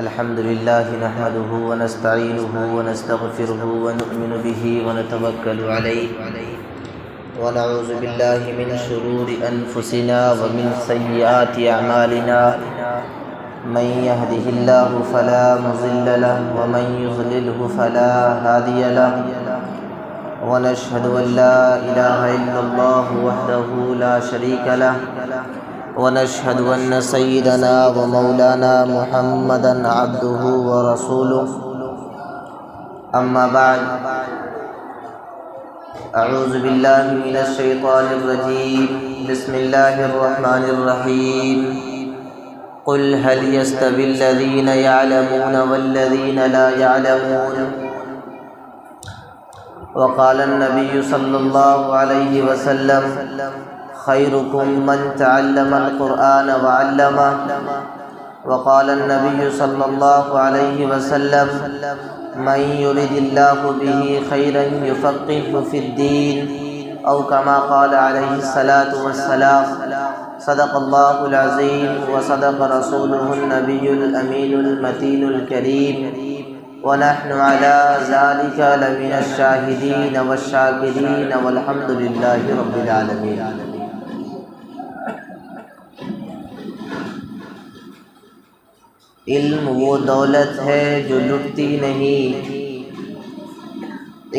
الحمد لله نحمده ونستعينه ونستغفره ونؤمن به ونتوكل عليه ونعوذ بالله من شرور أنفسنا ومن سيئات أعمالنا من يهده الله فلا مضل له ومن يضلله فلا هادي له ونشهد أن لا إله إلا الله وحده لا شريك له ونشهد أن سيدنا ومولانا محمدا عبده ورسوله أما بعد أعوذ بالله من الشيطان الرجيم بسم الله الرحمن الرحيم قل هل يستوي الذين يعلمون والذين لا يعلمون وقال النبي صلى الله عليه وسلم خيركم من تعلم القرآن وعلمه وقال النبي صلى الله عليه وسلم من يرد الله به خيرا يفقهه في الدين أو كما قال عليه الصلاة والسلام صدق الله العظيم وصدق رسوله النبي الأمين المتين الكريم ونحن على ذلك لمن الشاهدين والشاكرين والحمد لله رب العالمين۔ علم وہ دولت ہے جو لٹتی نہیں،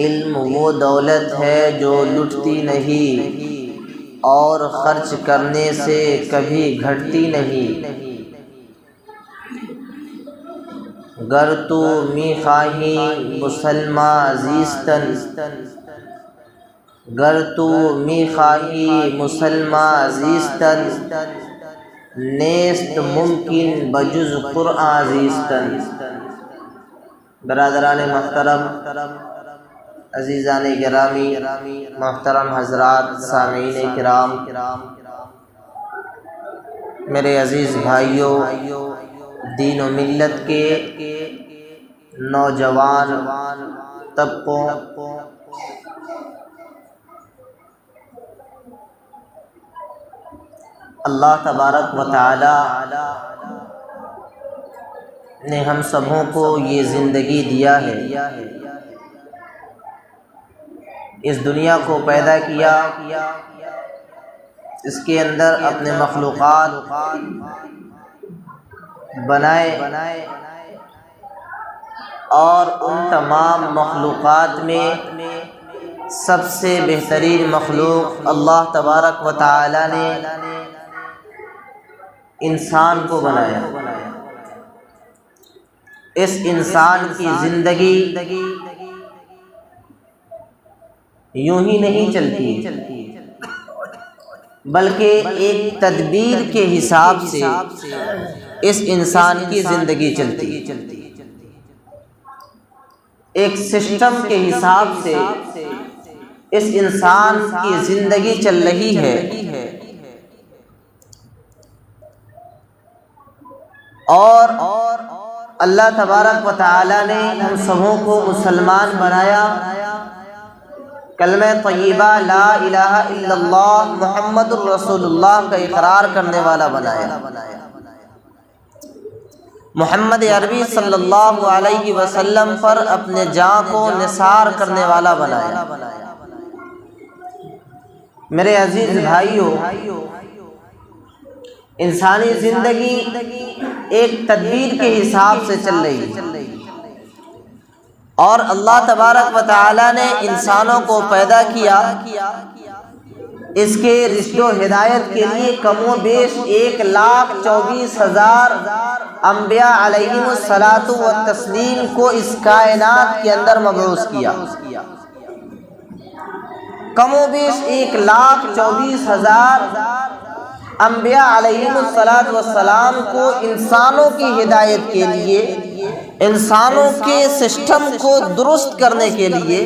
علم وہ دولت ہے جو لٹتی نہیں اور خرچ کرنے سے کبھی گھٹتی نہیں۔ گر تو می خواہی مسلماں زیستن، گر تو می خواہی مسلماں زیستن، نیست ممکن بجز قرآن زیستن۔ برادران محترم، عزیزان گرامی، محترم حضرات، سامعین کرام، میرے عزیز بھائیوں، دین و ملت کے نوجوان طبقوں، اللہ تبارک و تعالی نے ہم سبوں کو یہ زندگی دیا ہے، اس دنیا کو پیدا کیا، اس کے اندر اپنے مخلوقات بنائے اور ان تمام مخلوقات میں سب سے بہترین مخلوق اللہ تبارک و تعالی نے انسان کو بنایا۔ اس انسان کی زندگی یوں ہی نہیں چلتی، بلکہ ایک تدبیر کے حساب سے اس انسان کی زندگی چلتی، ایک سسٹم کے حساب سے اس انسان کی زندگی چل رہی ہے، اور اللہ تبارک و تعالی نے ہم سبوں کو مسلمان بنایا، کلمہ طیبہ لا الہ الا اللہ محمد الرسول اللہ کا اقرار کرنے والا بنایا، محمد عربی صلی اللہ علیہ وسلم پر اپنے جان کو نثار کرنے والا بنایا۔ میرے عزیز بھائیوں، انسانی زندگی ایک تدبیر کے حساب سے چل رہی ہے، اور اللہ تبارک و تعالی نے انسانوں کو پیدا کیا اس کے رشد و ہدایت کے لیے کم و بیش 1,24,000 انبیاء علیہم الصلاۃ والتسلیم کو اس کائنات کے اندر مبعوث کیا۔ کم و بیش 1,24,000 انبیاء علیہم الصلاۃ والسلام کو انسانوں کی ہدایت کے لیے، انسانوں کے سسٹم کو درست کرنے کے لیے،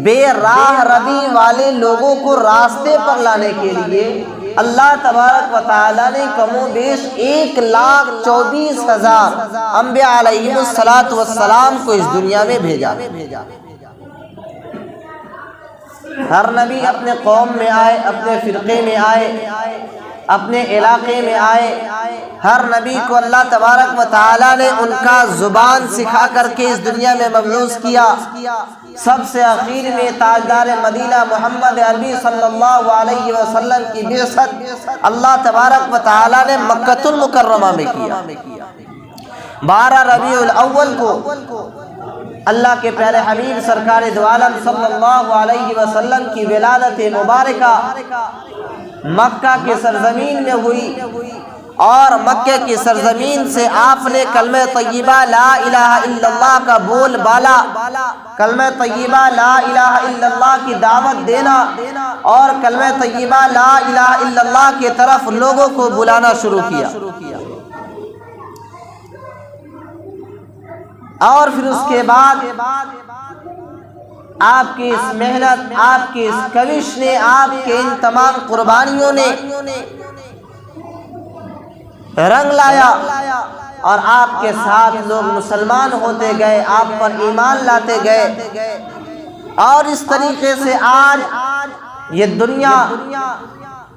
بے راہ روی والے لوگوں کو راستے پر لانے کے لیے اللہ تبارک و تعالی نے کم و بیش 1,24,000 انبیاء علیہم الصلاۃ والسلام کو اس دنیا میں بھیجا۔ ہر نبی اپنے قوم میں آئے، اپنے فرقے میں آئے، اپنے علاقے میں آئے، ہر نبی کو اللہ تبارک و تعالیٰ نے ان کا زبان سکھا کر کے اس دنیا میں مبعوث کیا۔ سب سے اخیر میں تاجدار مدینہ محمد عربی صلی اللہ علیہ وسلم کی بعثت اللہ تبارک و تعالیٰ نے مکۃ المکرمہ میں کیا۔ 12 ربیع الاول کو اللہ کے پیارے حبیب سرکار دو عالم صلی اللہ علیہ وسلم کی ولادت مبارکہ مکہ کی سرزمین میں ہوئی، اور مکہ کی سرزمین سے آپ نے کلمہ طیبہ لا الہ الا اللہ کا بول بالا، کلمہ طیبہ لا الہ الا اللہ کی دعوت دینا اور کلمہ طیبہ لا الہ الا اللہ کی طرف لوگوں کو بلانا شروع کیا۔ اور پھر اس کے بعد آپ کی اس محنت، آپ کی اس کوشش نے، آپ کے ان تمام قربانیوں نے رنگ لایا، اور آپ کے ساتھ لوگ مسلمان ہوتے گئے، آپ پر ایمان لاتے گئے، اور اس طریقے سے آج یہ دنیا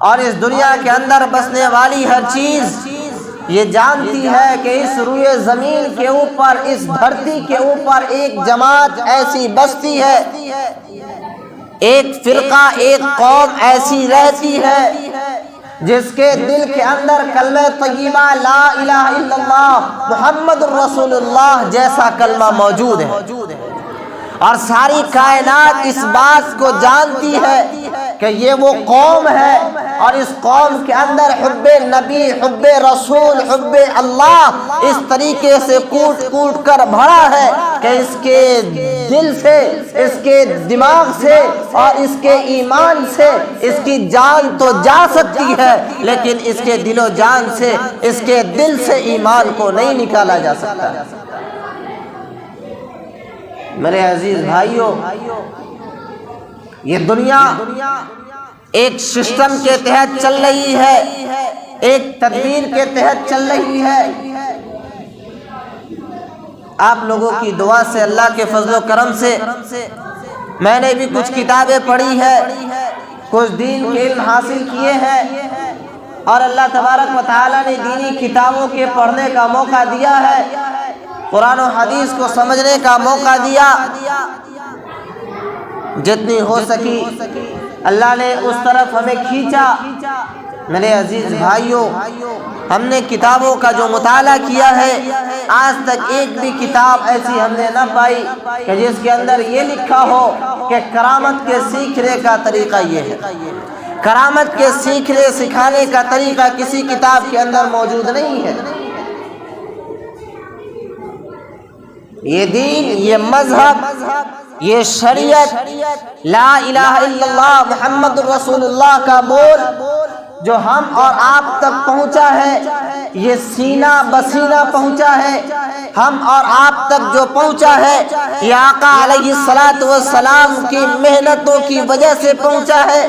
اور اس دنیا کے اندر بسنے والی ہر چیز یہ جانتی ہے کہ اس روئے زمین کے اوپر، اس دھرتی کے اوپر ایک جماعت ایسی بستی ہے، ایک فرقہ، ایک قوم ایسی رہتی ہے جس کے دل کے اندر کلمہ طیبہ لا الہ الا اللہ محمد الرسول اللہ جیسا کلمہ موجود ہے، اور ساری کائنات اس بات کو جانتی ہے کہ یہ وہ قوم ہے، اور اس قوم کے اندر حب نبی، حب رسول، حب اللہ اس طریقے سے کوٹ کوٹ کر بھرا ہے کہ اس کے دل سے، اس کے دماغ سے اور اس کے ایمان سے اس کی جان تو جا سکتی ہے، لیکن اس کے دل و جان سے، اس کے دل سے ایمان کو نہیں نکالا جا سکتا۔ میرے عزیز بھائیوں، یہ دنیا ایک سسٹم کے تحت چل رہی ہے، ایک تدبیر کے تحت چل رہی ہے۔ آپ لوگوں کی دعا سے، اللہ کے فضل و کرم سے میں نے بھی کچھ کتابیں پڑھی ہے، کچھ دین کے علم حاصل کیے ہیں، اور اللہ تبارک و تعالیٰ نے دینی کتابوں کے پڑھنے کا موقع دیا ہے، قرآن و حدیث کو سمجھنے کا موقع دیا، جتنی ہو سکی اللہ نے اس طرف ہمیں کھینچا۔ میرے عزیز بھائیوں، ہم نے کتابوں کا جو مطالعہ کیا ہے، آج تک ایک بھی کتاب ایسی ہم نے نہ پائی کہ جس کے اندر یہ لکھا ہو کہ کرامت کے سیکھنے کا طریقہ یہ ہے۔ کرامت کے سیکھنے سکھانے کا طریقہ کسی کتاب کے اندر موجود نہیں ہے۔ یہ دین، یہ مذہب، یہ شریعت لا الہ الا اللہ محمد الرسول اللہ کا بول جو ہم اور آپ تک پہنچا ہے، یہ سینہ بسینہ پہنچا ہے، ہم اور آپ تک جو پہنچا ہے یہ آقا علیہ الصلوۃ والسلام کی محنتوں کی وجہ سے پہنچا ہے۔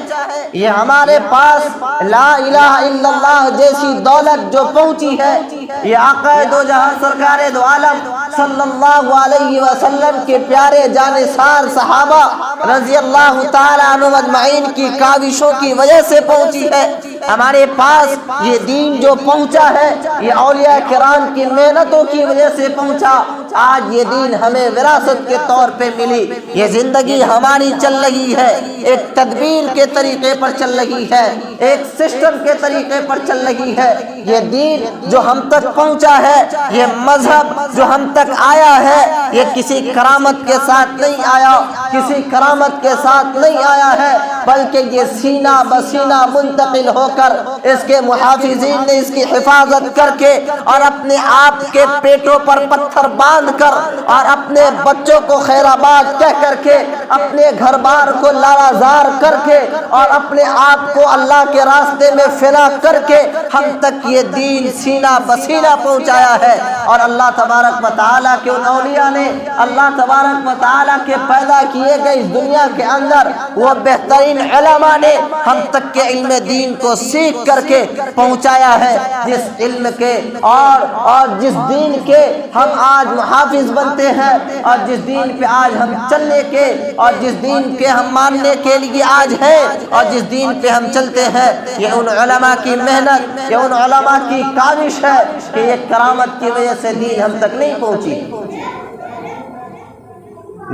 یہ ہمارے پاس لا الہ الا اللہ جیسی دولت جو پہنچی ہے، یہ آقا دو جہاں سرکار دو عالم صلی اللہ علیہ وسلم کے پیارے جانثار صحابہ رضی اللہ تعالی عنہم اجمعین کی کاوشوں کی وجہ سے پہنچی ہے۔ ہمارے پاس یہ دین جو پہنچا ہے یہ اولیاء کرام کی محنتوں کی وجہ سے پہنچا۔ آج یہ دین ہمیں وراثت کے طور پہ ملی، یہ زندگی ہماری چل رہی ہے، ایک تدبیر کے طریقے پر چل رہی ہے، ایک سسٹم کے طریقے پر چل رہی ہے۔ یہ دین جو ہم تک پہنچا ہے، یہ مذہب جو ہم تک آیا ہے، یہ کسی کرامت کے ساتھ نہیں آیا، کسی کرامت کے ساتھ نہیں آیا ہے، بلکہ یہ سینہ بسینہ منتقل ہو کر اس کے محافظین نے اس کی حفاظت کر کے اور اپنے آپ کے پیٹوں پر پتھر باندھ کر اور اپنے بچوں کو خیر آباد کہہ کر کے، اپنے گھر بار کو لالازار کر کے اور اپنے آپ کو اللہ کے راستے میں فنا کر کے ہم تک یہ دین سینہ بسینہ پہنچایا ہے۔ اور اللہ تبارک و تعالیٰ کے ان اولیاء نے، اللہ تبارک و تعالیٰ کے پیدا کیے گئے اس دنیا کے اندر وہ بہترین علماء نے ہم تک کے علم دین کو سیکھ کر کے پہنچایا ہے، جس علم کے اور جس دین کے ہم آج محافظ بنتے ہیں، اور جس دین پہ آج ہم چلنے کے اور جس دین کے ہم ماننے کے لیے آج ہے، اور جس دین پہ ہم چلتے ہیں، یہ ان علماء کی محنت، یہ ان علماء کی کاوش ہے کہ یہ کرامت کی وجہ سے دین ہم تک نہیں پہنچی۔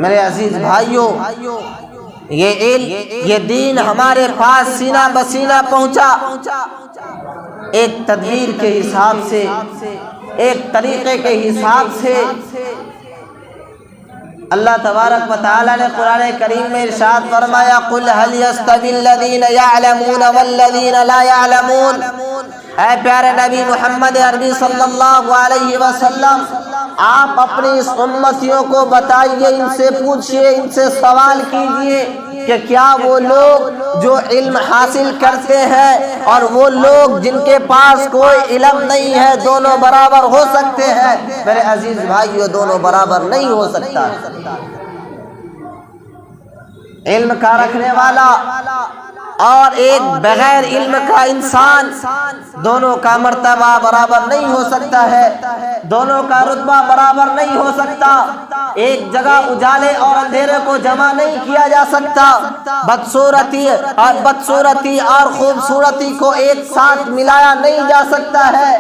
میرے عزیز بھائیوں، یہ علم، یہ دین ہمارے پاس سینہ بسینہ پہنچا ایک تدبیر کے حساب سے، ایک طریقے کے حساب سے۔ اللہ تبارک و تعالیٰ نے قرآن کریم میں ارشاد فرمایا قُلْ هَلْ يَسْتَوِي الَّذِينَ يَعْلَمُونَ وَالَّذِينَ لَا يَعْلَمُونَ، اے پیارے نبی محمد عربی صلی اللہ علیہ وسلم، آپ اپنی اس امتیوں کو بتائیے، ان سے پوچھئے، ان سے سوال کیجئے کہ کیا وہ لوگ جو علم حاصل کرتے ہیں اور وہ لوگ جن کے پاس کوئی علم نہیں ہے دونوں برابر ہو سکتے ہیں؟ میرے عزیز بھائیو، دونوں برابر نہیں ہو سکتا۔ علم کا رکھنے والا اور ایک بغیر علم کا انسان، دونوں کا مرتبہ برابر نہیں ہو سکتا ہے، دونوں کا رتبہ برابر نہیں ہو سکتا، ایک جگہ اجالے اور اندھیرے کو جمع نہیں کیا جا سکتا، بدصورتی اور خوبصورتی کو ایک ساتھ ملایا نہیں جا سکتا ہے۔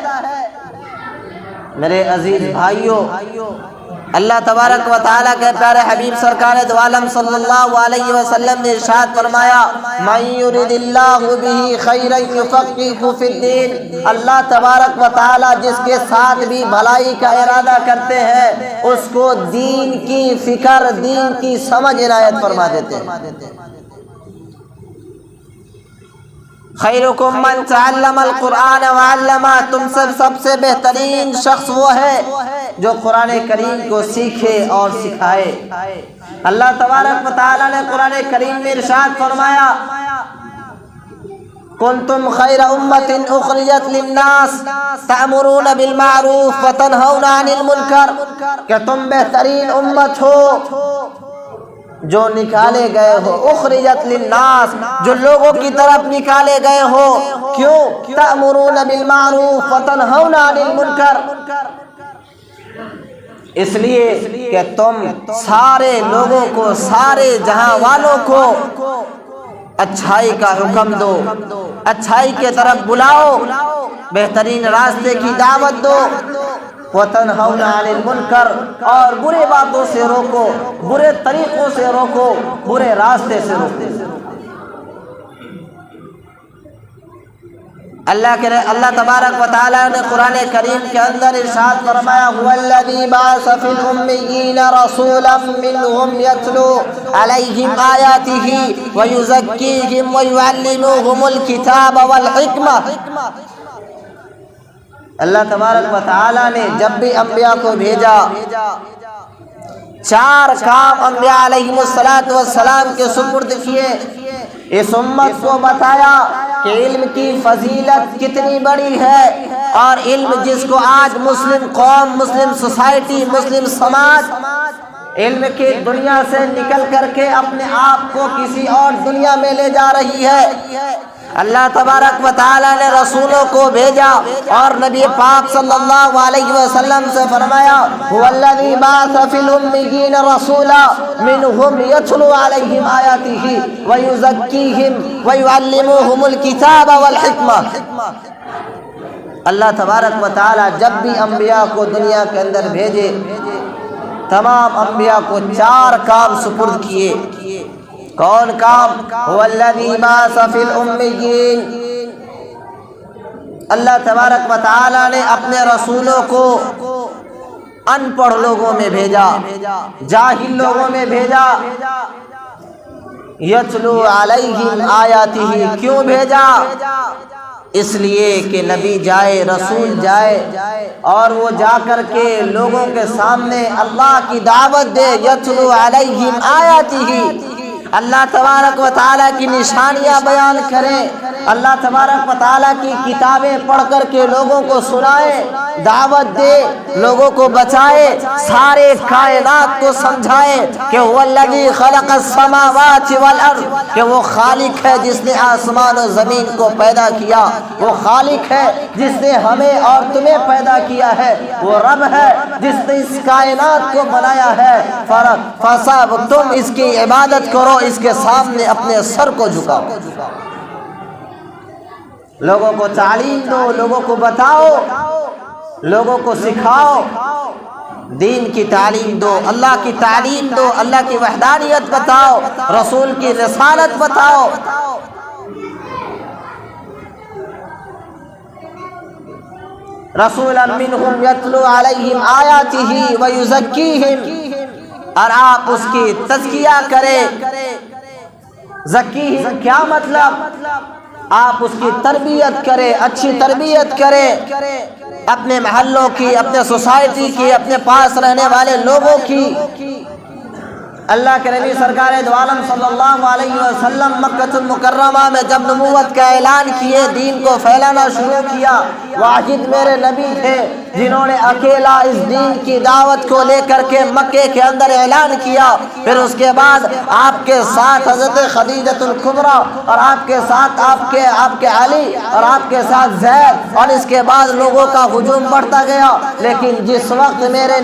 میرے عزیز بھائیوں، اللہ تبارک و تعالیٰ کے پیارے حبیب سرکار دو عالم صلی اللہ علیہ وسلم نے ارشاد فرمایا مَن يُرِدِ اللَّهُ بِهِ خَيْرًا يُفَقِّهْهُ فِي الدِّينِ، اللہ تبارک و تعالیٰ جس کے ساتھ بھی بھلائی کا ارادہ کرتے ہیں اس کو دین کی فکر، دین کی سمجھ عنایت فرما دیتے ہیں۔ خیرکم من تعلم القرآن وعلمہ، تم سب سے بہترین شخص وہ ہے جو قرآن کریم کو سیکھے اور سکھائے۔ اللہ تبارک و تعالیٰ نے قرآن کریم میں ارشاد فرمایا کنتم خیر امت اخرجت للناس تأمرون بالمعروف وتنہون عن المنکر، کہ تم بہترین امت ہو جو نکالے گئے ہو، اخرجت للناس، جو لوگوں کی طرف نکالے گئے ہو۔ کیوں؟ تأمرون بالمعروف وتنہون عن المنکر، اس لیے کہ تم سارے لوگوں کو، سارے جہاں والوں کو اچھائی کا حکم دو، اچھائی کے طرف بلاؤ، بہترین راستے کی دعوت دو، وَتَنْهَوْنَ عَنِ الْمُنْكَرِ، اور برے باتوں سے روکو، برے طریقوں سے روکو، برے راستے سے روکو۔ اللہ تبارک و تعالیٰ نے قرآن کریم کے اندر ارشاد فرمایا هُوَ الَّذِي بَعَثَ فِي الْأُمِّيِّينَ رَسُولًا مِّنْهُمْ يَتْلُو عَلَيْهِمْ آيَاتِهِ وَيُزَكِّيهِمْ وَيُعَلِّمُهُمُ الْكِتَابَ وَالْحِكْمَةَ۔ اللہ تبارک و تعالیٰ نے جب بھی انبیاء کو بھیجا، چار کام انبیاء علیہم السلام کے سپرد کیے۔ اس امت کو بتایا کہ علم کی فضیلت کتنی بڑی ہے، اور علم جس کو آج مسلم قوم، مسلم سوسائٹی، مسلم سماج علم کی دنیا سے نکل کر کے اپنے آپ کو کسی اور دنیا میں لے جا رہی ہے۔ اللہ تبارک و تعالیٰ نے رسولوں کو بھیجا اور نبی پاک صلی اللہ علیہ وسلم سے فرمایا هُوَ الَّذِي بَعَثَ فِي الْأُمِّيِّينَ رَسُولًا مِّنْهُمْ يَتْلُو عَلَيْهِمْ آيَاتِهِ وَيُزَكِّيهِمْ وَيُعَلِّمُهُمُ الْكِتَابَ وَالْحِكْمَةَ۔ اللہ تبارک و تعالیٰ جب بھی انبیاء کو دنیا کے اندر بھیجے، تمام انبیاء کو چار کام سپرد کیے۔ کون کام؟ هُوَ الَّذِي بَعَثَ فِي الْأُمِّيِّينَ، اللہ تبارک و تعالیٰ نے اپنے رسولوں کو ان پڑھ لوگوں میں بھیجا، جاہل لوگوں میں بھیجا۔ یتلو علیہم آیاتہ، کیوں بھیجا؟ اس لیے کہ نبی جائے، رسول جائے اور وہ جا کر کے لوگوں کے سامنے اللہ کی دعوت دے۔ یتلو علیہم آیاتہ، اللہ تبارک و تعالیٰ کی نشانیاں بیان کریں، اللہ تبارک و تعالیٰ کی کتابیں پڑھ کر کے لوگوں کو سنائے، دعوت دے، لوگوں کو بچائے، سارے کائنات کو سمجھائے کہ هو الذی خلق السماوات والارض، کہ وہ خالق ہے جس نے آسمان و زمین کو پیدا کیا، وہ خالق ہے جس نے ہمیں اور تمہیں پیدا کیا ہے، وہ رب ہے جس نے اس کائنات کو بنایا ہے، فصاب تم اس کی عبادت کرو، اس کے سامنے اپنے سر کو جھکاؤ، لوگوں کو تعلیم دو، لوگوں کو بتاؤ، لوگوں کو سکھاؤ، دین کی تعلیم دو، اللہ کی تعلیم دو، اللہ کی وحدانیت بتاؤ، رسول کی رسالت بتاؤ۔ رسولا منہم یتلو علیہم آیاتہ ویزکیہم، اور آپ اس کی تزکیہ کریں۔ زکیہم کیا مطلب؟ آپ اس کی تربیت کریں، اچھی تربیت کریں، اپنے محلوں کی، اپنے سوسائٹی کی، اپنے پاس رہنے والے لوگوں کی۔ اللہ کے نبی سرکار دو عالم صلی اللہ علیہ وسلم مکہ المکرمہ میں جب نبوت کا اعلان کیے، دین کو پھیلانا شروع کیا، واحد میرے نبی تھے جنہوں نے اکیلا اس دین کی دعوت کو لے کر کے مکے کے اندر اعلان کیا۔ پھر اس کے بعد آپ کے ساتھ حضرت خدیجہ الکبریٰ، اور آپ کے ساتھ آپ کے علی، اور آپ کے ساتھ زید، اور اس کے بعد لوگوں کا ہجوم بڑھتا گیا۔ لیکن جس وقت میرے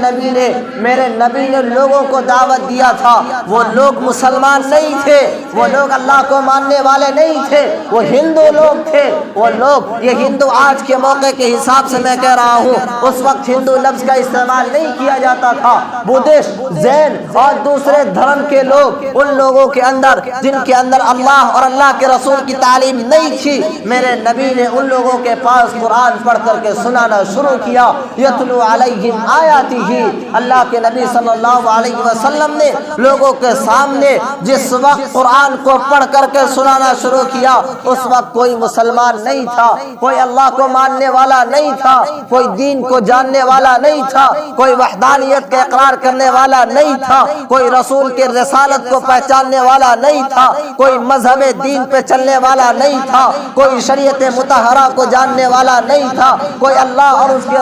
نبی نے لوگوں کو دعوت دیا تھا، وہ لوگ مسلمان نہیں تھے، وہ لوگ اللہ کو ماننے والے نہیں تھے، وہ ہندو لوگ تھے۔ وہ لوگ، یہ ہندو آج کے موقع کے حساب سے میں کہہ رہا ہوں، اس وقت ہندو لفظ کا استعمال نہیں کیا جاتا تھا۔ بدھسٹ، جین اور دوسرے دھرم کے لوگ، ان لوگوں کے اندر جن کے اندر اللہ اور اللہ کے رسول کی تعلیم نہیں تھی، میرے نبی نے ان لوگوں کے پاس قرآن پڑھ کر کے سنانا شروع کیا۔ یتلو علیہم آیاتہ، اللہ کے نبی صلی اللہ علیہ وسلم نے لوگوں کے سامنے جس وقت قرآن کو پڑھ کر کے سنانا شروع کیا، اس وقت کوئی مسلمان نہیں تھا، کوئی اللہ کو ماننے والا نہیں تھا، کوئی دین کو جاننے والا نہیں تھا، کوئی وحدانیت کا اقرار کرنے والا نہیں تھا، کوئی رسول کے رسالت کو پہچاننے والا نہیں تھا، کوئی مذہب دین پہ چلنے والا نہیں تھا، کوئی شریعت مطہرہ کو جاننے والا نہیں تھا، کوئی اللہ اور اس کے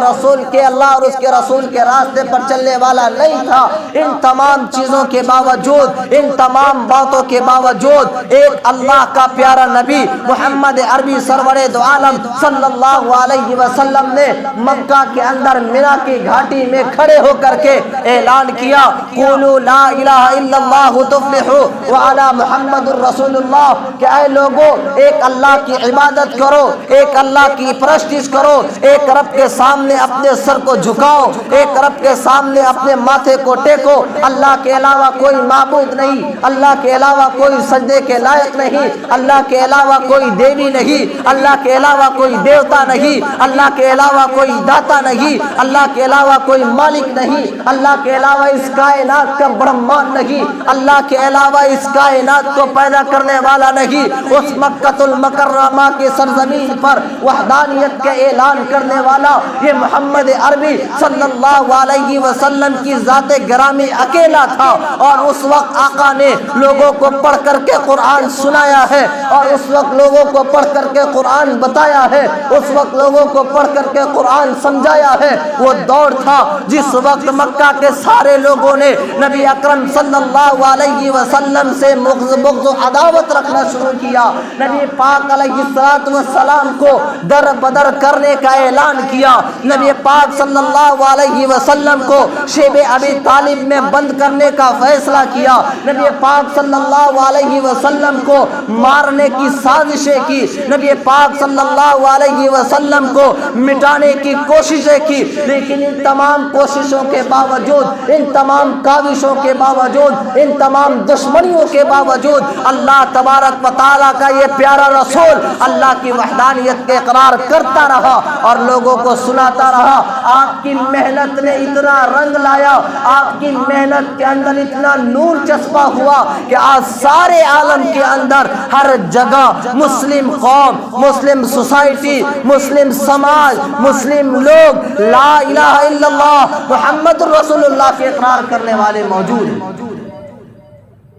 رسول کے راستے پر چلنے والا نہیں تھا۔ ان تمام چیزوں کے باوجود، ان تمام باتوں کے باوجود، ایک اللہ کا پیارا نبی محمد عربی سرور دو عالم صلی اللہ علیہ وسلم نے مکہ کے اندر مینا کی گھاٹی میں کھڑے ہو کر کے اعلان کیا، قولوا لا الہ الا اللہ تفلحوا وعلی محمد الرسول اللہ، کہ اے لوگوں، ایک اللہ کی عبادت کرو، ایک اللہ کی پرستش کرو، ایک رب کے سامنے اپنے سر کو جھکاؤ، ایک رب کے سامنے اپنے ماتھے کو ٹیکو، اللہ کے علاوہ کوئی معبود نہیں، اللہ کے علاوہ کوئی سجدے کے لائق نہیں، اللہ کے علاوہ کوئی دیوی نہیں، اللہ کے علاوہ کوئی دیوتا نہیں، اللہ کے علاوہ کوئی داتا نہیں، اللہ کے علاوہ کوئی مالک نہیں، اللہ کے علاوہ اس کائنات کا برہمان نہیں، اللہ کے علاوہ اس کائنات کو پیدا کرنے والا نہیں۔ اس مکہ المکرمہ کی سرزمین پر وحدانیت کا اعلان کرنے والا یہ محمد عربی صلی اللہ علیہ وسلم کی ذات گرامی اکیلا تھا، اور اس وقت آقا نے لوگوں کو پڑھ کر کے قرآن سنایا ہے، اور اس وقت لوگوں کو پڑھ کر کے قرآن بتایا ہے، اس وقت لوگوں کو پڑھ کر کے قرآن سمجھایا ہے۔ وہ دور تھا جس وقت مکہ کے سارے لوگوں نے نبی اکرم صلی اللہ علیہ وسلم سے بغض و عداوت رکھنا شروع کیا، نبی پاک علیہ السلام کو در بدر کرنے کا اعلان کیا، نبی پاک صلی اللہ علیہ وسلم کو شیب ابی طالب میں بند کرنے کا فیصلہ کیا، نبی پاک صلی اللہ علیہ وسلم کو مارنے کی سازشیں کی، نبی پاک صلی اللہ علیہ وسلم کو مٹانے کی کوششیں کی۔ لیکن ان تمام کوششوں کے باوجود، ان تمام کاوشوں کے باوجود، ان تمام دشمنیوں کے باوجود، اللہ تبارک و تعالیٰ کا یہ پیارا رسول اللہ کی وحدانیت کے اقرار کرتا رہا اور لوگوں کو سناتا رہا۔ آپ کی محنت نے اتنا رنگ لایا، آپ کی محنت کے اندر اتنا نور چسپا ہوا کہ آج سارے عالم کے اندر ہر جگہ مسلم قوم، مسلم سوسائٹی، مسلم سماج، مسلم لوگ لا الہ الا اللہ محمد الرسول اللہ کے اقرار کرنے والے موجود ہیں۔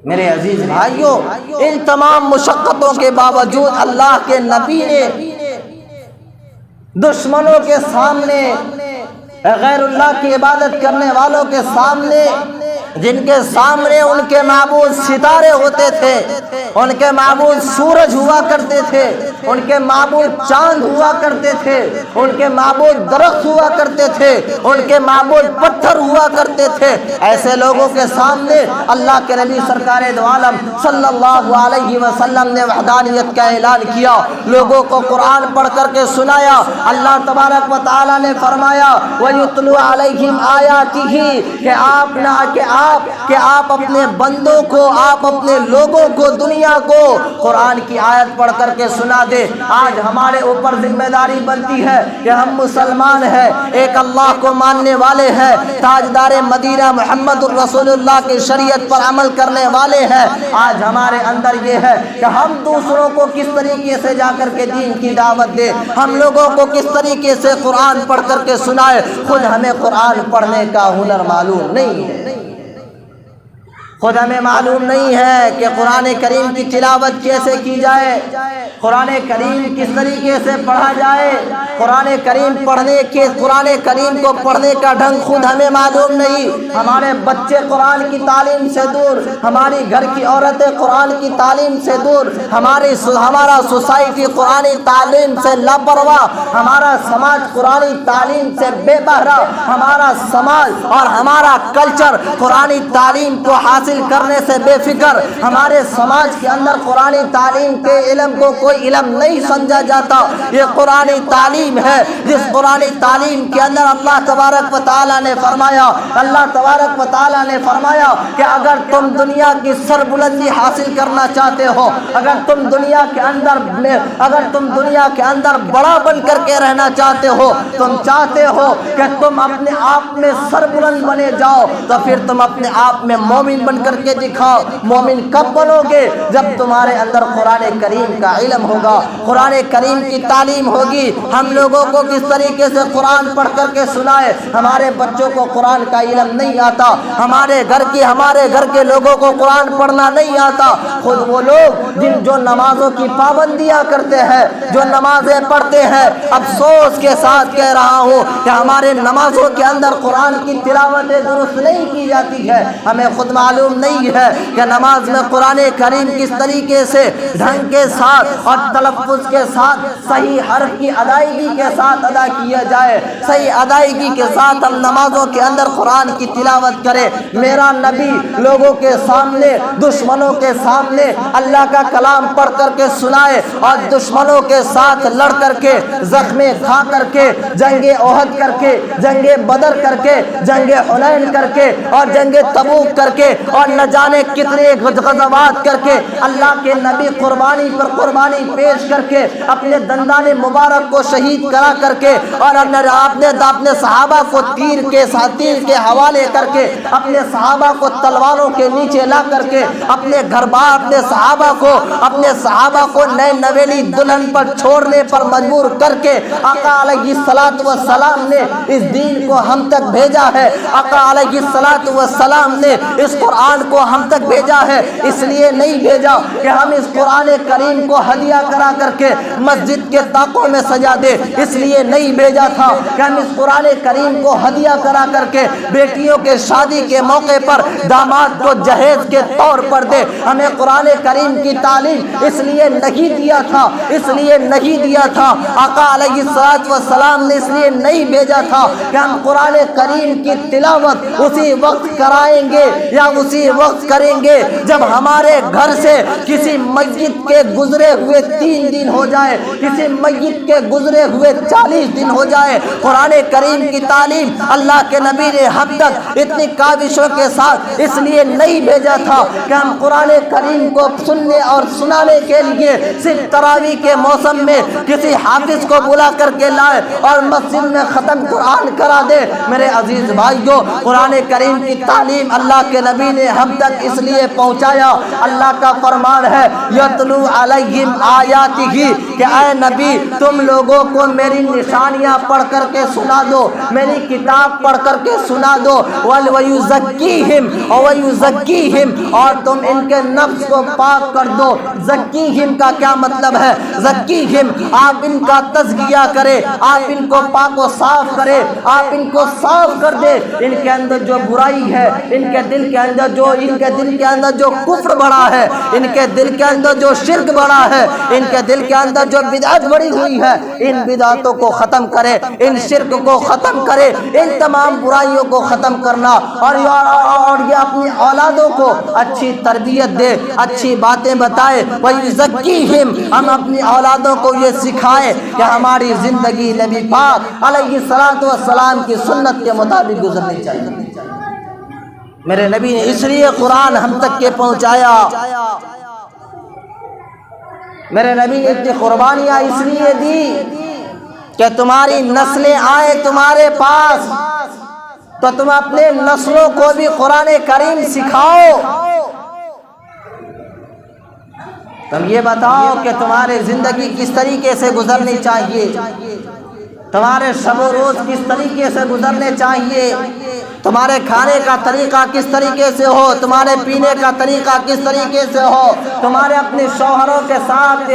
میرے عزیز بھائیوں، ان تمام مشقتوں کے باوجود اللہ کے نبی نے دشمنوں کے سامنے، غیر اللہ کی عبادت کرنے والوں کے سامنے، جن کے سامنے ان کے معبود ستارے ہوتے تھے، ان کے معبود سورج ہوا کرتے تھے، ان کے معبود چاند ہوا کرتے تھے، ان کے معبود درخت ہوا کرتے تھے، ان کے معبود پتھر ہوا کرتے تھے، ایسے لوگوں کے سامنے اللہ کے نبی سرکار دو عالم صلی اللہ علیہ وسلم نے وحدانیت کا اعلان کیا، لوگوں کو قرآن پڑھ کر کے سنایا۔ اللہ تبارک و تعالیٰ نے فرمایا وَيُتْلُو عَلَيْهِمْ آيَاتِهِ کہ آپ اپنے بندوں کو، آپ اپنے لوگوں کو، دنیا کو قرآن کی آیت پڑھ کر کے سنا دے۔ آج ہمارے اوپر ذمہ داری بنتی ہے کہ ہم مسلمان ہیں، ایک اللہ کو ماننے والے ہیں، تاجدار مدینہ محمد الرسول اللہ کی شریعت پر عمل کرنے والے ہیں۔ آج ہمارے اندر یہ ہے کہ ہم دوسروں کو کس طریقے سے جا کر کے دین کی دعوت دیں، ہم لوگوں کو کس طریقے سے قرآن پڑھ کر کے سنائے۔ خود ہمیں قرآن پڑھنے کا ہنر معلوم نہیں ہے، خود ہمیں معلوم نہیں ہے کہ قرآن کریم کی تلاوت کیسے کی جائے، قرآن کریم کس طریقے سے پڑھا جائے، قرآن کریم کو پڑھنے کا ڈھنگ خود ہمیں معلوم نہیں۔ ہمارے بچے قرآن کی تعلیم سے دور، ہماری گھر کی عورتیں قرآن کی تعلیم سے دور، ہمارا سوسائٹی قرآن تعلیم سے لاپرواہ، ہمارا سماج قرآن تعلیم سے بے بہرا، ہمارا سماج اور ہمارا کلچر قرآن تعلیم کو حاصل کرنے سے بے فکر۔ ہمارے سماج کے اندر قرآن تعلیم کے علم کو کوئی علم نہیں سمجھا جاتا۔ یہ قرآن تعلیم ہے جس قرآن تعلیم کے اندر اللہ تبارک و تعالیٰ نے فرمایا کہ اگر تم دنیا کی سربلندی حاصل کرنا چاہتے ہو، اگر تم دنیا کے اندر بڑا بن کر کے رہنا چاہتے ہو، تم چاہتے ہو کہ تم اپنے آپ میں سربلند بنے جاؤ، تو پھر تم اپنے آپ میں مومن بن کر کے دکھاؤ۔ مومن کب بنو گے؟ جب تمہارے اندر قرآن کریم کا علم ہوگا، قرآن کریم کی تعلیم ہوگی۔ ہم لوگوں کو کس طریقے سے قرآن پڑھ کر کے سنائے؟ ہمارے بچوں کو قرآن کا علم نہیں آتا، ہمارے گھر کے لوگوں کو قرآن پڑھنا نہیں آتا۔ خود وہ لوگ جو نمازوں کی پابندیاں کرتے ہیں، جو نمازیں پڑھتے ہیں، افسوس کے ساتھ کہہ رہا ہوں کہ ہمارے نمازوں کے اندر قرآن کی تلاوت درست نہیں کی جاتی ہے۔ ہمیں خود معلوم نہیں ہے کہ نماز میں قرآن کریم کس طریقے سے ڈھنگ کے ساتھ اور تلفظ کے ساتھ صحیح حرف کی ادائیگی کے ساتھ ادا کیا جائے، صحیح ادائیگی کے ساتھ ہم نمازوں کے اندر قرآن کی تلاوت کریں۔ میرا نبی لوگوں کے سامنے، دشمنوں کے سامنے اللہ کا کلام پڑھ کر کے سنائے، اور دشمنوں کے ساتھ لڑ کر کے، زخمیں کھا کر کے، جنگ احد کر کے، جنگ بدر کر کے، جنگ حنین کر کے، اور جنگ تبوک کر کے، اور نہ جانے کتنے غزوات کر کے اللہ کے نبی قربانی پر قربانی پیش کر کے اپنے دندان مبارک کو شہید کرا کر کے، اور اپنے صحابہ کو تیر کے حوالے کر کے، اپنے صحابہ کو تلواروں کے نیچے لا کر کے، اپنے گھر بار اپنے صحابہ کو نئے نویلی دلہن پر چھوڑنے پر مجبور کر کے آقا علیہ الصلوۃ والسلام نے اس دین کو ہم تک بھیجا ہے۔ آقا علیہ الصلوۃ والسلام نے اس قرآن کو ہم تک بھیجا ہے، اس لیے نہیں بھیجا کہ ہم اس قرآن کریم کو ہدیہ کرا کر کے مسجد کے طاقوں میں سجا دے، اس لیے نہیں بھیجا تھا کہ ہم اس قرآن کریم کو ہدیہ کرا کر کے بیٹیوں کے شادی کے موقع پر داماد کو جہیز کے طور پر دے۔ ہمیں قرآن کریم کی تعلیم اس لیے نہیں دیا تھا، آقا علیہ الصلوۃ والسلام نے اس لیے نہیں بھیجا تھا کہ ہم قرآن کریم کی تلاوت اسی وقت کرائیں گے یا اسی وقت کریں گے جب ہمارے گھر سے کسی میت کے گزرے ہوئے 3 دن ہو جائے، کسی میت کے گزرے ہوئے 40 دن ہو جائے۔ قرآن کریم کی تعلیم اللہ کے نبی نے ہم تک اتنی کاوشوں کے ساتھ اس لیے نہیں بھیجا تھا کہ ہم قرآن کریم کو سننے اور سنانے کے لیے صرف تراویح کے موسم میں کسی حافظ کو بلا کر کے لائے اور مسجد میں ختم قرآن کرا دے۔ میرے عزیز بھائیوں، قرآن کریم کی تعلیم اللہ کے نبی نے ہم تک اس لیے پہنچایا۔ اللہ کا فرمان ہے یتلو علیہم آیاتہ کہ اے نبی تم لوگوں کو میری نشانیاں پڑھ کر کے سنا دو، میری کتاب پڑھ کر کے سنا دو، وَيُزَكِّيهِمْ اور تم ان کے نفس کو پاک کر دو۔ زکیہم کا کیا مطلب ہے؟ زکیہم آپ ان کا تزکیہ کرے، آپ ان کو پاک و صاف کرے، آپ ان کو صاف کر دے، ان کے اندر جو برائی ہے، ان کے دل کے اندر جو کفر بڑا ہے، ان کے دل کے اندر جو شرک بڑا ہے، ان کے دل کے اندر جو بدعت بڑی ہوئی ہے، ان بدعتوں کو ختم کرے، ان شرک کو ختم کرے، ان تمام برائیوں کو ختم کرنا، اور یہ اپنی اولادوں کو اچھی تربیت دے، اچھی باتیں بتائے۔ وَيُزَكِّيهِمْ ہم اپنی اولادوں کو یہ سکھائے کہ ہماری زندگی نبی پاک علیہ السلام کی سنت کے مطابق گزرنی چاہیے۔ میرے نبی نے اس لیے قرآن ہم تک کے پہنچایا، میرے نبی نے اتنی قربانیاں اس لیے دی کہ تمہاری نسلیں آئے تمہارے پاس تو تم اپنے نسلوں کو بھی قرآن کریم سکھاؤ۔ تم یہ بتاؤ کہ تمہاری زندگی کس طریقے سے گزرنی چاہیے، تمہارے شب و روز کس طریقے سے گزرنے چاہیے، تمہارے کھانے کا طریقہ کس طریقے سے ہو، تمہارے پینے کا طریقہ کس طریقے سے ہو، تمہارے اپنے شوہروں کے ساتھ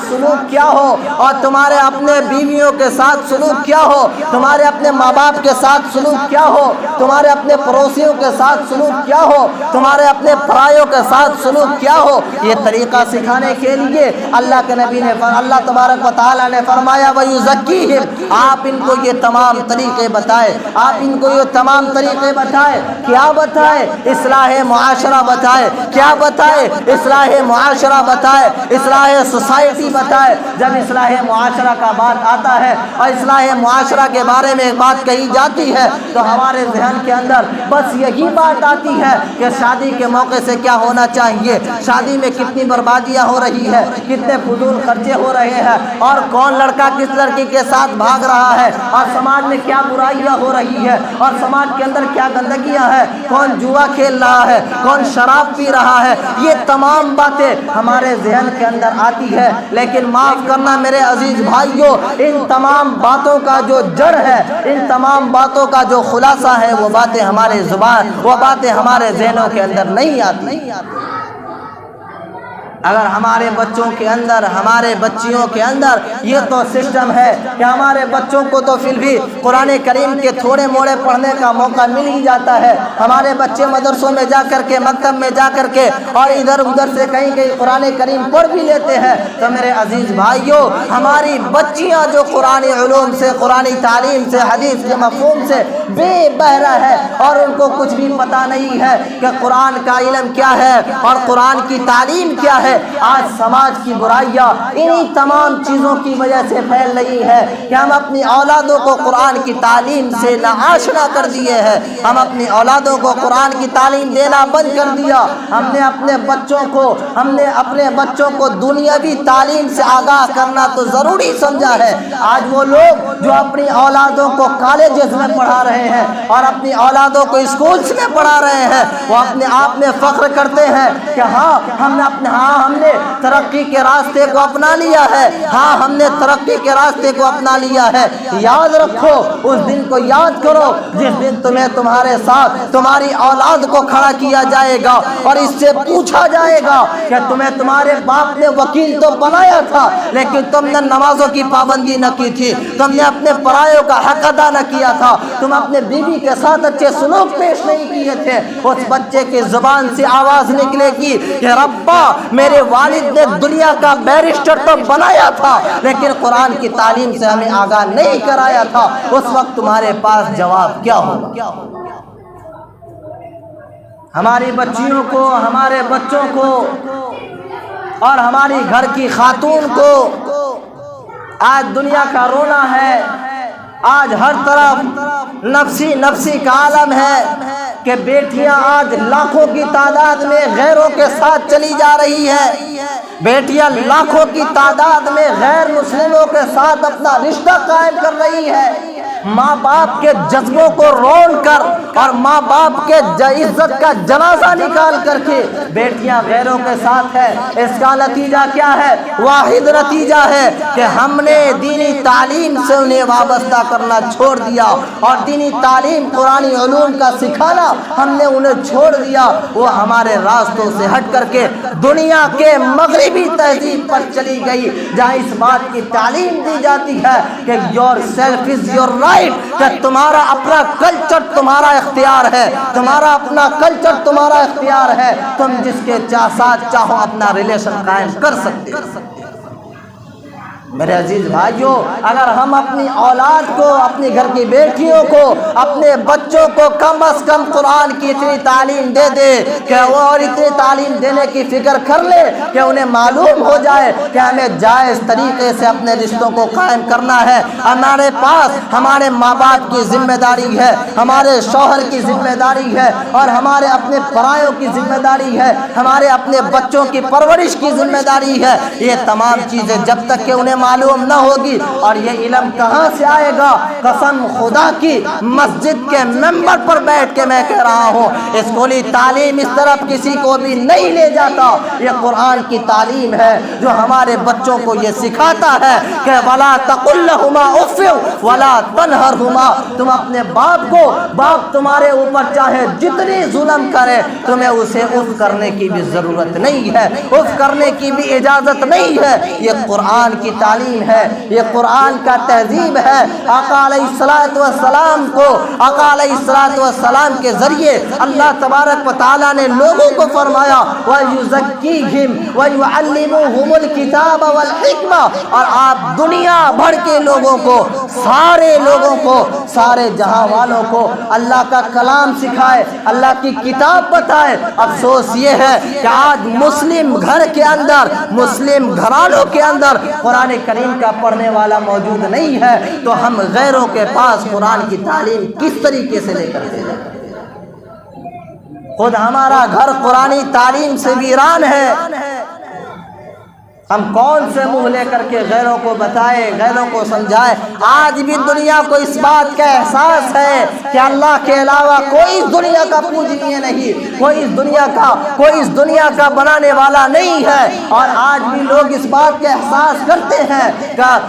سلوک کیا ہو، اور تمہارے اپنے بیویوں کے ساتھ سلوک کیا ہو، تمہارے اپنے ماں باپ کے ساتھ سلوک کیا ہو، تمہارے اپنے پڑوسیوں کے ساتھ سلوک کیا ہو، تمہارے اپنے پرایوں کے ساتھ سلوک کیا ہو، یہ طریقہ سکھانے کے لیے اللہ تبارک و تعالیٰ نے فرمایا وَيُزَكِّيهِمْ آپ ان کو یہ تمام طریقے بتائے، آپ ان کو یہ تمام طریقے بتائے۔ کیا بتائے؟ اصلاح معاشرہ بتائے۔ کیا بتائے؟ اصلاح معاشرہ بتائے، اصلاح سوسائٹی بتائے۔ جب اصلاح معاشرہ کا بات آتا ہے اور اصلاح معاشرہ کے بارے میں ایک بات کہی جاتی ہے تو ہمارے ذہن کے اندر بس یہی بات آتی ہے کہ شادی کے موقع سے کیا ہونا چاہیے، شادی میں کتنی بربادیاں ہو رہی ہے، کتنے فضول خرچے ہو رہے ہیں، اور کون لڑکا کس لڑکی کے ساتھ بھاگ رہا ہے، اور سماج میں کیا برائیاں ہو رہی ہے، اور سماج کے اندر کیا گندگیاں ہیں، کون جوا کھیل رہا ہے، کون شراب پی رہا ہے، یہ تمام باتیں ہمارے ذہن کے اندر آتی ہے۔ لیکن معاف کرنا میرے عزیز بھائیوں، ان تمام باتوں کا جو جڑ ہے، ان تمام باتوں کا جو خلاصہ ہے، وہ باتیں ہمارے ذہنوں کے اندر نہیں آتی۔ اگر ہمارے بچوں کے اندر، ہمارے بچیوں کے اندر یہ تو سسٹم ہے کہ ہمارے بچوں کو تو پھر بھی قرآن کریم کے تھوڑے موڑے پڑھنے کا موقع مل ہی جاتا ہے، ہمارے بچے مدرسوں میں جا کر کے، مکتب میں جا کر کے اور ادھر ادھر سے کہیں قرآن کریم پڑھ بھی لیتے ہیں، تو میرے عزیز بھائیوں ہماری بچیاں جو قرآن علوم سے، قرآن تعلیم سے، حدیث کے مفہوم سے بے بہرہ ہے اور ان کو کچھ بھی پتہ نہیں ہے کہ قرآن کا علم کیا ہے اور قرآن کی تعلیم کیا ہے۔ آج سماج کی برائیاں انہی تمام چیزوں کی وجہ سے پھیل رہی ہے کہ ہم اپنی اولادوں کو قرآن کی تعلیم سے ناآشنا کر دیے ہیں، ہم اپنی اولادوں کو قرآن کی تعلیم دینا بند کر دیا، ہم نے اپنے بچوں کو دنیاوی تعلیم سے آگاہ کرنا تو ضروری سمجھا ہے۔ آج وہ لوگ جو اپنی اولادوں کو کالجز میں پڑھا رہے ہیں اور اپنی اولادوں کو اسکولز میں پڑھا رہے ہیں، وہ اپنے آپ میں فخر کرتے ہیں کہ ہم نے ترقی کے راستے کو اپنا لیا ہے، ہم نے ترقی کے راستے کو اپنا لیا ہے۔ یاد رکھو، اس دن کو یاد کرو جس دن تمہیں تمہارے ساتھ تمہاری اولاد کو کھڑا کیا جائے گا اور اس سے پوچھا جائے گا کہ تمہیں تمہارے باپ نے وکیل تو بنایا تھا لیکن تم نے نمازوں کی پابندی نہ کی تھی، تم نے اپنے پرایوں کا حق ادا نہ کیا تھا، تم اپنے بیوی کے ساتھ اچھے سلوک پیش نہیں کیے تھے، اس بچے کی زبان سے آواز نکلے گی کہ ربا میرے والد نے دنیا کا بیرسٹر تو بنایا تھا لیکن قرآن کی تعلیم سے ہمیں آگاہ نہیں کرایا تھا، اس وقت تمہارے پاس جواب کیا ہوگا؟ ہماری بچیوں کو، ہمارے بچوں کو اور ہماری گھر کی خاتون کو آج دنیا کا رونا ہے، آج ہر طرف نفسی کا عالم ہے کہ بیٹیاں آج لاکھوں کی تعداد میں غیروں کے ساتھ چلی جا رہی ہے، بیٹیاں لاکھوں کی تعداد میں غیر مسلموں کے ساتھ اپنا رشتہ قائم کر رہی ہے، ماں باپ کے جذبوں کو رون کر اور ماں باپ کے عزت کا جنازہ نکال کر کے بیٹیاں غیروں کے ساتھ ہے، اس کا نتیجہ کیا ہے؟ واحد نتیجہ ہے کہ ہم نے دینی تعلیم سے انہیں وابستہ کرنا چھوڑ دیا، اور دینی تعلیم قرآنی علوم کا سکھانا ہم نے انہیں چھوڑ دیا۔ وہ ہمارے راستوں سے ہٹ کر کے دنیا کے مغربی تہذیب پر چلی گئی، جہاں اس بات کی تعلیم دی جاتی ہے کہ your self is your right, کہ تمہارا اپنا کلچر تمہارا اختیار ہے، تمہارا اپنا کلچر تمہارا اختیار ہے، تم جس کے ساتھ چاہو اپنا ریلیشن قائم کر سکتے ہو۔ میرے عزیز بھائیوں، اگر ہم اپنی اولاد کو، اپنی گھر کی بیٹیوں کو، اپنے بچوں کو کم از کم قرآن کی اتنی تعلیم دے دے کہ وہ، اور اتنی تعلیم دینے کی فکر کر لے کہ انہیں معلوم ہو جائے کہ ہمیں جائز طریقے سے اپنے رشتوں کو قائم کرنا ہے، ہمارے پاس ہمارے ماں باپ کی ذمہ داری ہے، ہمارے شوہر کی ذمہ داری ہے، اور ہمارے اپنے پرایوں کی ذمہ داری ہے، ہمارے اپنے بچوں کی پرورش کی ذمہ داری ہے۔ یہ تمام چیزیں جب تک کہ انہیں معلوم نہ ہوگی، اور یہ علم کہاں سے آئے گا؟ قسم خدا کی، مسجد کے ممبر پر بیٹھ کے میں کہہ رہا ہوں، اسکولی تعلیم اس طرف کسی کو بھی نہیں لے جاتا۔ یہ قرآن کی تعلیم ہے جو ہمارے بچوں کو یہ سکھاتا ہے کہ وَلَا تَقُلْ لَهُمَا اُفٍّ وَلَا تَنْهَرْهُمَا، تم اپنے باپ کو، باپ تمہارے اوپر چاہے جتنی ظلم کرے، تمہیں اسے اف کرنے کی بھی ضرورت نہیں ہے، اف کرنے کی بھی اجازت نہیں ہے۔ یہ قرآن کی تعلیم ہے، یہ قرآن کا تہذیب ہے۔ آقا علیہ السلام کو، آقا علیہ السلام کے ذریعے اللہ تبارک و تعالیٰ نے لوگوں کو فرمایا وَيُزَكِّيهِمْ وَيُعَلِّمُهُمُ الْكِتَابَ وَالْحِكْمَةَ، اور آپ دنیا بھر کے لوگوں کو، سارے لوگوں کو، سارے جہاں والوں کو اللہ کا کلام سکھائے، اللہ کی کتاب بتائے۔ افسوس یہ ہے کہ آج مسلم گھر کے اندر، مسلم گھرانوں کے اندر قرآن کریم کا پڑھنے والا موجود نہیں ہے، تو ہم غیروں کے پاس قرآن کی تعلیم کس طریقے سے لے کر کے جائیں؟ خود ہمارا گھر قرآنی تعلیم سے ویران ہے، ہم کون سے منہ لے کر کے غیروں کو بتائے، غیروں کو سمجھائے؟ آج بھی دنیا کو اس بات کا احساس ہے کہ اللہ کے علاوہ کوئی اس دنیا کا پوجنیہ نہیں، کوئی اس دنیا کا بنانے والا نہیں ہے، اور آج بھی لوگ اس بات کا احساس کرتے ہیں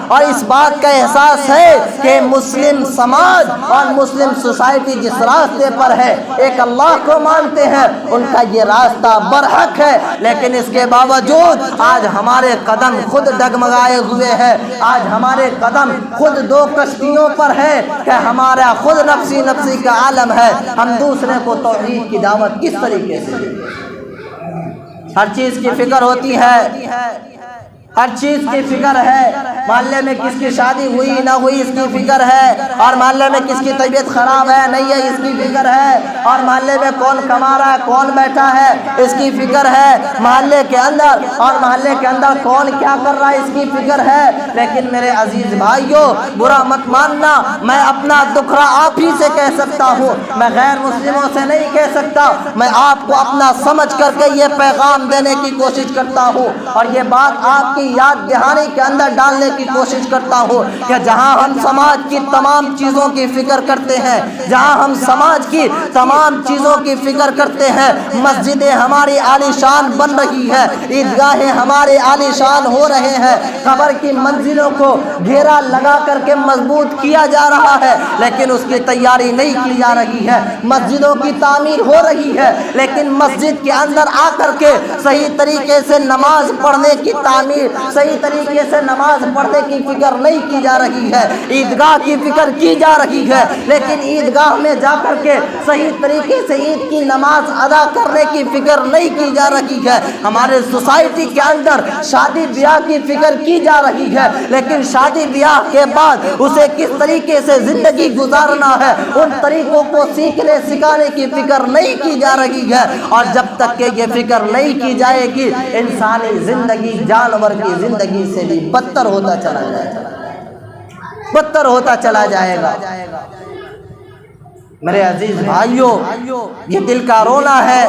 اور اس بات کا احساس ہے کہ مسلم سماج اور مسلم سوسائٹی جس راستے پر ہے، ایک اللہ کو مانتے ہیں، ان کا یہ راستہ برحق ہے، لیکن اس کے باوجود آج ہمارے قدم خود ڈگمگائے ہوئے ہیں، آج ہمارے قدم خود دو کشتیوں پر ہے کہ ہمارا خود نفسی نفسی کا عالم ہے۔ ہم دوسرے کو توحید کی دعوت کس طریقے سے دیں؟ ہر چیز کی فکر ہوتی ہے، ہر چیز کی فکر ہے، محلے میں کس کی شادی ہوئی نہ ہوئی اس کی فکر ہے، اور محلے میں کس کی طبیعت خراب ہے نہیں ہے اس کی فکر ہے، اور محلے میں کون کما رہا ہے کون بیٹھا ہے اس کی فکر ہے، محلے کے اندر کون کیا کر رہا ہے اس کی فکر ہے۔ لیکن میرے عزیز بھائیوں، برا مت ماننا، میں اپنا دکھڑا آپ ہی سے کہہ سکتا ہوں، میں غیر مسلموں سے نہیں کہہ سکتا، میں آپ کو اپنا سمجھ کر کے یہ پیغام دینے کی کوشش کرتا ہوں، اور یہ بات آپ کی یاد دہانی کے اندر ڈالنے کی کوشش کرتا ہوں کہ جہاں ہم سماج کی تمام چیزوں کی فکر کرتے ہیں، جہاں ہم سماج کی تمام چیزوں کی فکر کرتے ہیں، مسجدیں ہماری عالی شان بن رہی ہے، عیدگاہیں ہمارے عالی شان ہو رہے ہیں، قبر کی منزلوں کو گھیرا لگا کر کے مضبوط کیا جا رہا ہے، لیکن اس کی تیاری نہیں کی جا رہی ہے، مسجدوں کی تعمیر ہو رہی ہے، لیکن مسجد کے اندر آ کر کے صحیح طریقے سے نماز پڑھنے کی تعمیر، صحیح طریقے سے نماز پڑھنے کی فکر نہیں کی جا رہی ہے، عیدگاہ کی فکر کی جا رہی ہے، لیکن عیدگاہ میں جا کر کے صحیح طریقے سے عید کی نماز ادا کرنے کی فکر نہیں کی جا رہی ہے۔ ہمارے سوسائٹی کے اندر شادی بیاہ کی فکر کی جا رہی ہے، لیکن شادی بیاہ کے بعد اسے کس طریقے سے زندگی گزارنا ہے ان طریقوں کو سیکھنے سکھانے کی فکر نہیں کی جا رہی ہے، اور جب تک کہ یہ فکر نہیں کی جائے گی، انسانی زندگی جانور کی زندگی سے بھی بدتر ہوتا چلا جائے گا۔ میرے عزیز بھائیوں، یہ دل کا رونا ہے،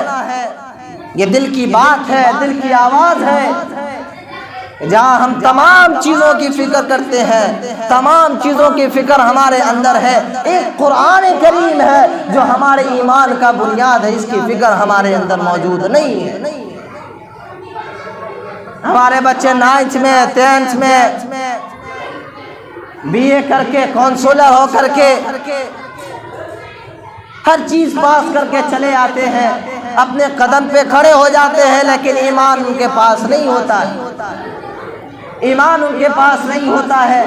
یہ دل کی بات ہے، دل کی آواز ہے جہاں ہم تمام چیزوں کی فکر کرتے ہیں، تمام چیزوں کی فکر ہمارے اندر ہے، ایک قرآن کریم ہے جو ہمارے ایمان کا بنیاد ہے، اس کی فکر ہمارے اندر موجود نہیں ہے۔ ہمارے بچے 9th میں 10th میں BA کر کے کونسلر ہو کر کے ہر چیز پاس کر کے چلے آتے ہیں، اپنے قدم پہ کھڑے ہو جاتے ہیں، لیکن ایمان ان کے پاس نہیں ہوتا ہے، ایمان ان کے پاس نہیں ہوتا ہے،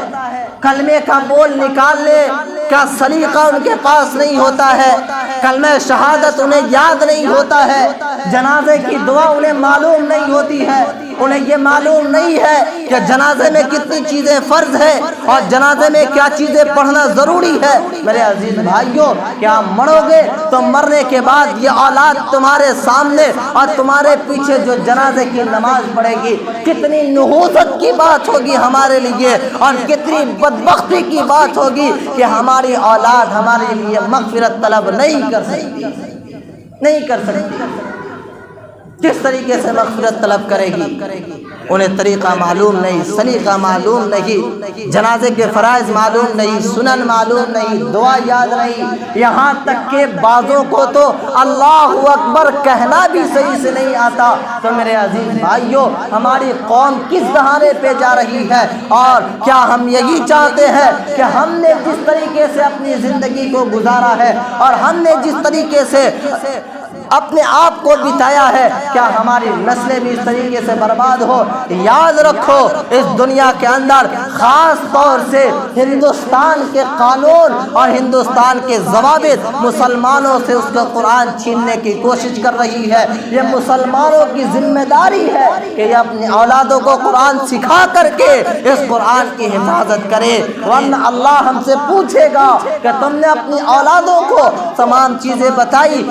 کلمے کا بول نکالنے کا سلیقہ ان کے پاس نہیں ہوتا ہے، کلمہ شہادت انہیں یاد نہیں ہوتا ہے، جنازے کی دعا انہیں معلوم نہیں ہوتی ہے، انہیں یہ معلوم نہیں ہے کہ جنازے میں کتنی چیزیں فرض ہے اور جنازے میں کیا چیزیں پڑھنا ضروری ہے۔ میرے عزیز بھائیوں، کیا مرو گے تو مرنے کے بعد یہ اولاد تمہارے سامنے اور تمہارے پیچھے جو جنازے کی نماز پڑھے گی، کتنی نحوست کی بات ہوگی ہمارے لیے، اور کتنی بدبختی کی بات ہوگی کہ ہماری اولاد ہمارے لیے مغفرت طلب نہیں کر سکتی۔ کس طریقے سے مغفرت طلب کرے گی؟ انہیں طریقہ معلوم نہیں، سلیقہ معلوم نہیں، جنازے کے فرائض معلوم نہیں، سنن معلوم نہیں، دعا یاد نہیں، یہاں تک کہ بعضوں کو تو اللہ اکبر کہنا بھی صحیح سے نہیں آتا۔ تو میرے عزیز بھائیوں، ہماری قوم کس دہانے پہ جا رہی ہے؟ اور کیا ہم یہی چاہتے ہیں کہ ہم نے جس طریقے سے اپنی زندگی کو گزارا ہے اور ہم نے جس طریقے سے اپنے آپ کو بتایا ہے، کیا ہماری نسلیں بھی اس طریقے سے برباد ہو؟ یاد رکھو، اس دنیا کے اندر خاص طور سے ہندوستان کے قانون اور ہندوستان کے ضوابط مسلمانوں سے اس کا قرآن چھیننے کی کوشش کر رہی ہے۔ یہ مسلمانوں کی ذمہ داری ہے کہ یہ اپنی اولادوں کو قرآن سکھا کر کے اس قرآن کی حفاظت کرے، ورنہ اللہ ہم سے پوچھے گا کہ تم نے اپنی اولادوں کو تمام چیزیں بتائی،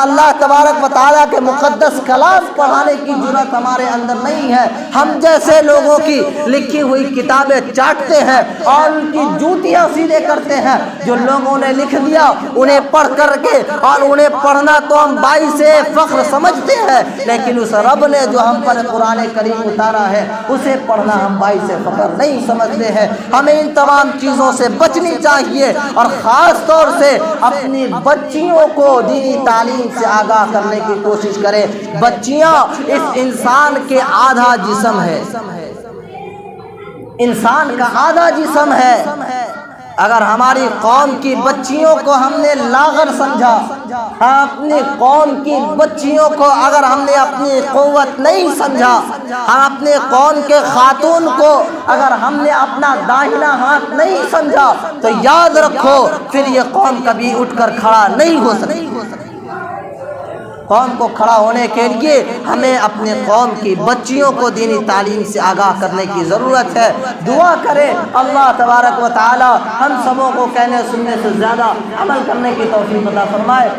اللہ تبارک و تعالیٰ کے مقدس کلام پڑھانے کی جرات ہمارے اندر نہیں ہے۔ ہم جیسے لوگوں کی لکھی ہوئی کتابیں چاٹتے ہیں اور ان کی جوتیاں سیدھے کرتے ہیں، جو لوگوں نے لکھ دیا انہیں پڑھ کر کے، اور انہیں پڑھنا تو ہم باعث فخر سمجھتے ہیں، لیکن اس رب نے جو ہم پر قرآن کریم اتارا ہے اسے پڑھنا ہم باعث فخر نہیں سمجھتے ہیں۔ ہمیں ان تمام چیزوں سے بچنی چاہیے، اور خاص طور سے اپنی بچیوں کو دینی تعلیم سے آگاہ کرنے کی کوشش کرے۔ بچیاں اس انسان کے آدھا جسم ہے، انسان کا آدھا جسم ہے۔ اگر ہماری قوم کی بچیوں کو ہم نے لاغر سمجھا، اپنی قوم کی بچیوں کو اگر ہم نے اپنی قوت نہیں سمجھا، ہم اپنے قوم کے خاتون کو اگر ہم نے اپنا داہنا ہاتھ نہیں سمجھا، تو یاد رکھو پھر یہ قوم کبھی اٹھ کر کھڑا نہیں ہو سکتی۔ قوم کو کھڑا ہونے کے لیے ہمیں اپنے قوم کی بچیوں کو دینی تعلیم سے آگاہ کرنے کی ضرورت ہے۔ دعا کریں اللہ تبارک و تعالی ہم سبوں کو کہنے سننے سے زیادہ عمل کرنے کی توفیق عطا فرمائے۔